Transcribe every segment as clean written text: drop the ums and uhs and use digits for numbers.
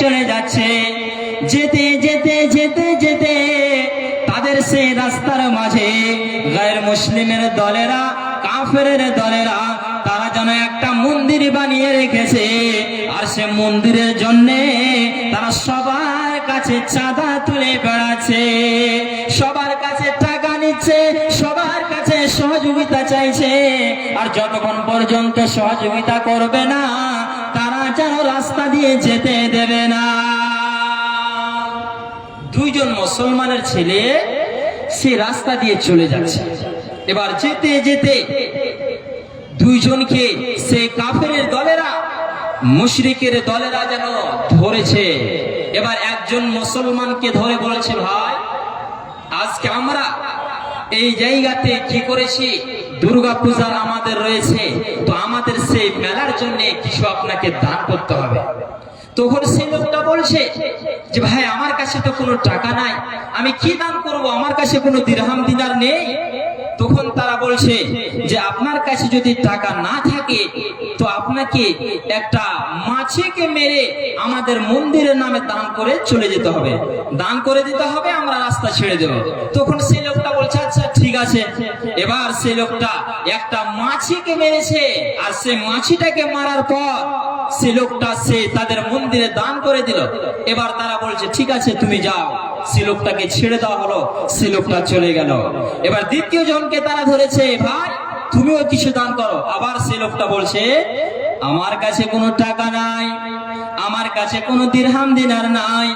চলে যাচ্ছে। যেতে যেতে যেতে যেতে তাদের সেই রাস্তার মাঝে গায়ের মুসলিমের দলেরা, কাফেরের দলেরা, তারা যেন একটা মন্দির বানিয়ে রেখেছে। আর সে মন্দিরের জন্যে তারা সবার কাছে চাঁদা তুলে বেড়াচ্ছে, সবার কাছে টাকা নিচ্ছে, সবার কাছে সহযোগিতা চাইছে। আর যতক্ষণ পর্যন্ত সহযোগিতা করবে না, তারা যেন রাস্তা দিয়ে যেতে দেবে না। দুইজন মুসলমানের ছেলে সে রাস্তা দিয়ে চলে যাচ্ছে। এবার যেতে যেতে দুইজনকে সে কাফেরের দলেরা, মুশরিকের দলেরা যেন ধরেছে। এবার একজন মুসলমানকে ধরে বলেছে, ভাই আজকে আমরা এই জায়গাতে কি করেছি, দুর্গা পূজার আমাদের রয়েছে, তো আমাদের সেই মেলার জন্য কিছু আপনাকে দান করতে হবে। তখন সেই লোকটা বলছে যে ভাই আমার কাছে তো কোনো টাকা নাই, আমি কি দান করব, আমার কাছে কোনো দিরহাম দিনার নেই। তখন তারা বলছে যে আপনার কাছে যদি টাকা না থাকে তো আপনাকে একটা মাছিকে মেরে আমাদের মন্দিরের নামে দান করে চলে যেতে হবে, দান করে দিতে হবে, আমরা রাস্তা ছেড়ে দেব। তখন সেই লোকটা বলছে আচ্ছা ঠিক আছে। এবার সেই লোকটা একটা মাছিকে মেরেছে, আর সে মাছিটাকে মারার পর সে লোকটা সে তাদের মন্দিরে দান করে দিল। এবার তারা বলছে ঠিক আছে তুমি যাও। সে লোকটাকে ছেড়ে দেওয়া হলো, সে লোকটা চলে গেল। এবার দ্বিতীয় জনকে তারা ধরেছে, ভাই তুমিও কিছু দান করো। আবার সে লোকটা বলছে আমার কাছে কোনো টাকা নাই, আমার কাছে কোনো দিরহাম দিনার নাই,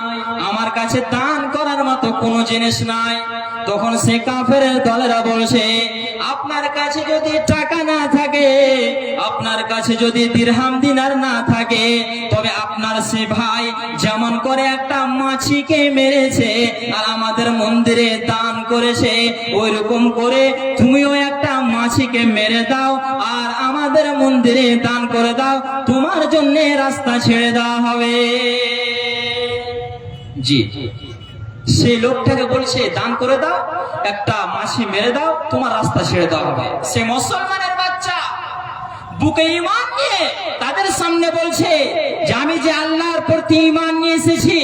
আমার কাছে দান করার মতো কোনো জিনিস নাই। তখন সে কাফেরের দলেরা বলছে আপনার কাছে যদি টাকা না থাকে, আপনার কাছে যদি দিরহাম দিনার না থাকে, তবে আপনার সে ভাই যেমন করে একটা মাছিকে মেরেছে আর আমাদের মন্দিরে দান করেছে, ওই রকম করে তুমিও একটা মাছিকে মেরে দাও আর আমাদের মন্দিরে দান করে দাও, তোমার জন্য রাস্তা ছেড়ে দেওয়া হবে। জি, সেই লোকটাকে বলছে দান করে দাও, একটা মাছি মেরে দাও, তোমার রাস্তা ছেড়ে দেওয়া হবে। সে মুসলমানের বাচ্চা বুকে ঈমান নিয়ে তাদের সামনে বলছে যে আমি যে আল্লাহর প্রতি ঈমান নিয়ে এসেছি,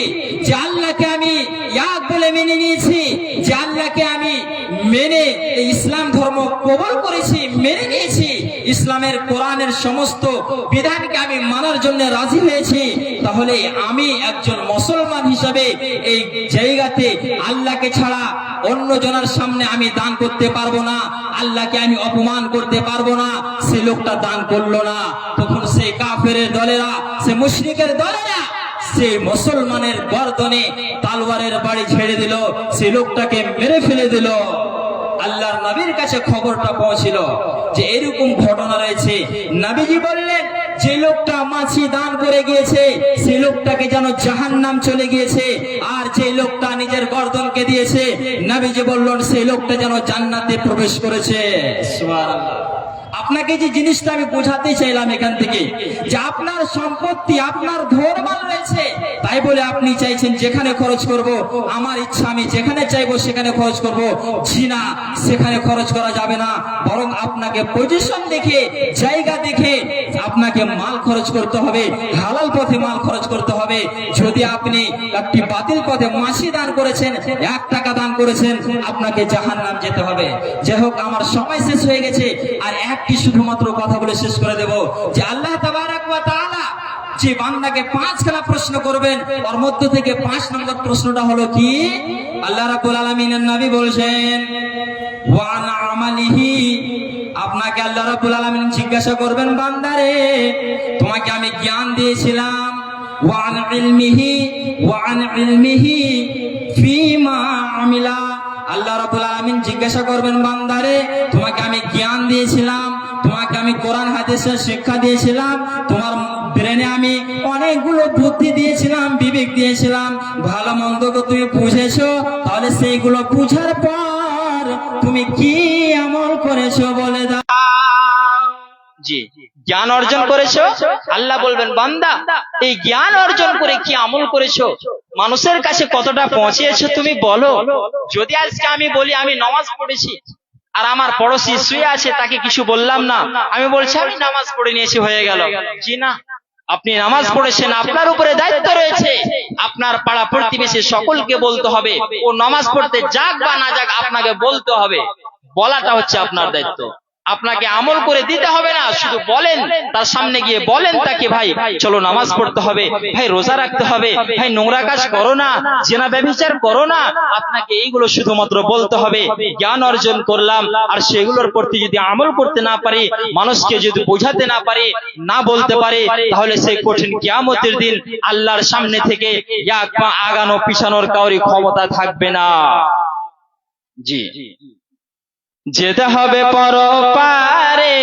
যে আল্লাহকে আমি এক বলে মেনে নিয়েছি, যে আল্লাহকে আমি মেনে ইসলাম ধর্ম কবুল করেছি, মেনে নিয়েছি, ইসলামের কোরআনের সমস্ত বিধানকে আমি মানার জন্য রাজি হয়েছি, তাহলে আমি একজন মুসলমান হিসাবে এই জায়গাতে আল্লাহকে ছাড়া অন্য জনের সামনে আমি দান করতে পারবো না, আল্লাহকে আমি অপমান করতে পারবো না। সে লোকটা দান করলো না। তখন সে কাফেরের দলেরা, সে মুশরিকের দলেরা সে মুসলমানের গর্দনে তলোয়ারের বাড়ি ছেড়ে দিল, সে লোকটাকে মেরে ফেলে দিল। আল্লাহর নবীর কাছে খবরটা পৌঁছিল যে এরকম ঘটনা রয়েছে। নবীজি বললেন যে লোকটা মাছি দান করে গিয়েছে সেই লোকটাকে যেন জাহান্নাম চলে গিয়েছে, আর যে লোকটা নিজের গর্দনকে দিয়েছে নবীজি বললেন সেই লোকটা যেন জান্নাতে প্রবেশ করেছে। সুবহানাল্লাহ। আপনাকে যে জিনিসটা আমি বোঝাতে চাইলাম এখান থেকে, যে আপনার সম্পত্তি, আপনার ধনমাল রয়েছে, তাই বলে আপনি চাইছেন যেখানে খরচ করব, আমার ইচ্ছা আমি যেখানে চাইবো সেখানে খরচ করব, জি না, সেখানে খরচ করা যাবে না। বরং আপনাকে পজিশন দেখে, জায়গা দেখে আপনাকে মাল খরচ করতে হবে, হালাল পথে মাল খরচ করতে হবে। যদি আপনি একটি বাতিল পথে মাছি দান করেছেন, 1 টাকা দান করেছেন, আপনাকে জাহান্নাম যেতে হবে। যাই হোক, আমার সময় শেষ হয়ে গেছে, আর একটি শুধুমাত্র কথা বলে শেষ করে দেব যে আল্লাহ তাবারাক ওয়া তাআলা যে বান্দাকে 5খানা প্রশ্ন করবেন, ওর মধ্য থেকে 5 নম্বর প্রশ্নটা হলো কি, আল্লাহ রাব্বুল আলামিনের নবী বলেছেন ওয়া আন আমালিহি, আপনাকে আল্লাহ রাব্বুল আলামিন জিজ্ঞাসা করবেন বান্দারে তোমাকে আমি জ্ঞান দিয়েছিলাম, ওয়া আন ইলমিহি ফিমা আমিলা, আল্লাহ রাব্বুল আলামিন জিজ্ঞাসা করবেন বান্দারে তোমাকে আমি জ্ঞান দিয়েছিলাম, তোমাকে আমি কোরআন হাদিসের শিক্ষা দিয়েছিলাম, তোমার ব্রেনে আমি অনেকগুলো বুদ্ধি দিয়েছিলাম, বিবেক দিয়েছিলাম, ভালো মন্দকে তুমি বুঝেছো, তাহলে সেইগুলো বুঝার পর তুমি কি আমল করেছো বলে দাও। জি, জ্ঞান অর্জন করেছো, আল্লাহ বলবেন বান্দা এই জ্ঞান অর্জন করে কি আমল করেছো, মানুষের কাছে কতটা পৌঁছেছো তুমি বলো। যদি আজকে আমি বলি আমি নামাজ পড়েছি, আর আমার পড়োশি শুয়ে আছে তাকে কিছু বললাম না, আমি বলছি আমি নামাজ পড়ে নিয়েছি হয়ে গেল, জি না, আপনি নামাজ পড়েছেন, আপনার উপরে দায়িত্ব রয়েছে আপনার পাড়া প্রতিবেশী সকলকে বলতে হবে, ও নামাজ পড়তে যাক বা না যাক আপনাকে বলতে হবে। বলাটা হচ্ছে আপনার দায়িত্ব। আপনাকে আমল করে দিতে হবে না, শুধু বলেন, তার সামনে গিয়ে বলেন তাকে, ভাই চলো নামাজ পড়তে হবে, ভাই রোজা রাখতে হবে, ভাই নোংরা কাজ করো না, জেনা ব্যভিচার করো না। আপনাকে এইগুলো শুধুমাত্র বলতে হবে। জ্ঞান অর্জন করলাম আর সেগুলোর প্রতি যদি আমল করতে না পারি, মানুষকে যদি বোঝাতে না পারি, না বলতে পারি, তাহলে সেই কঠিন কিয়ামতের দিন আল্লাহর সামনে থেকে এক পা আগানো পিছানোর কাউরি ক্ষমতা থাকবে না। জি, যেতে হবে পরপারে